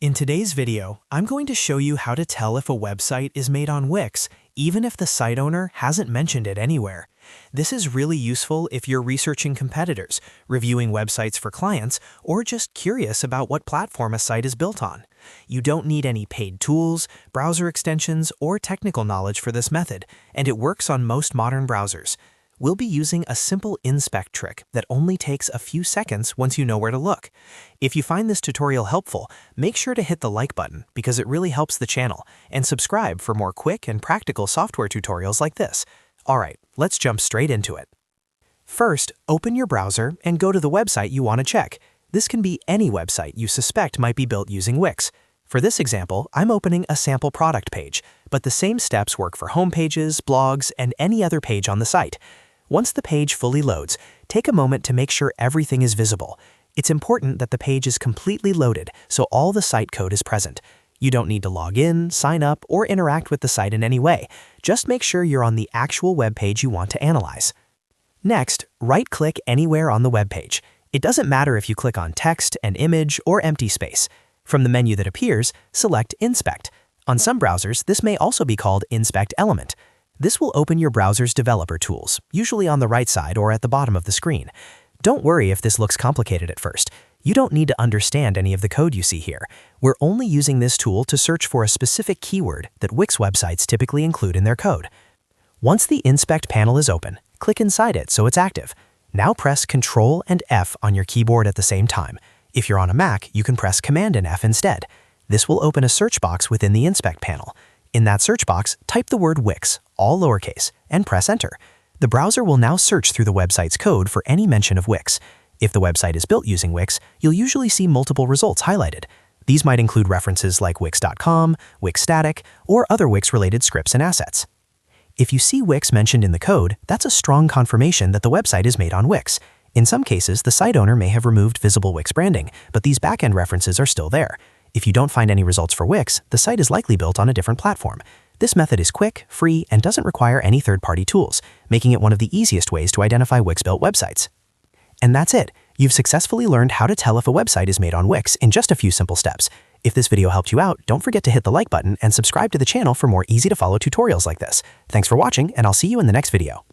In today's video, I'm going to show you how to tell if a website is made on Wix, even if the site owner hasn't mentioned it anywhere. This is really useful if you're researching competitors, reviewing websites for clients, or just curious about what platform a site is built on. You don't need any paid tools, browser extensions, or technical knowledge for this method, and it works on most modern browsers. We'll be using a simple inspect trick that only takes a few seconds once you know where to look. If you find this tutorial helpful, make sure to hit the like button because it really helps the channel, and subscribe for more quick and practical software tutorials like this. Alright, let's jump straight into it. First, open your browser and go to the website you want to check. This can be any website you suspect might be built using Wix. For this example, I'm opening a sample product page, but the same steps work for home pages, blogs, and any other page on the site. Once the page fully loads, take a moment to make sure everything is visible. It's important that the page is completely loaded so all the site code is present. You don't need to log in, sign up, or interact with the site in any way. Just make sure you're on the actual web page you want to analyze. Next, right-click anywhere on the web page. It doesn't matter if you click on text, an image, or empty space. From the menu that appears, select Inspect. On some browsers, this may also be called Inspect Element. This will open your browser's developer tools, usually on the right side or at the bottom of the screen. Don't worry if this looks complicated at first. You don't need to understand any of the code you see here. We're only using this tool to search for a specific keyword that Wix websites typically include in their code. Once the Inspect panel is open, click inside it so it's active. Now press Ctrl and F on your keyboard at the same time. If you're on a Mac, you can press Command and F instead. This will open a search box within the Inspect panel. In that search box, type the word Wix, all lowercase, and press Enter. The browser will now search through the website's code for any mention of Wix. If the website is built using Wix, you'll usually see multiple results highlighted. These might include references like Wix.com, Wix Static, or other Wix-related scripts and assets. If you see Wix mentioned in the code, that's a strong confirmation that the website is made on Wix. In some cases, the site owner may have removed visible Wix branding, but these backend references are still there. If you don't find any results for Wix, the site is likely built on a different platform. This method is quick, free, and doesn't require any third-party tools, making it one of the easiest ways to identify Wix-built websites. And that's it. You've successfully learned how to tell if a website is made on Wix in just a few simple steps. If this video helped you out, don't forget to hit the like button and subscribe to the channel for more easy-to-follow tutorials like this. Thanks for watching, and I'll see you in the next video.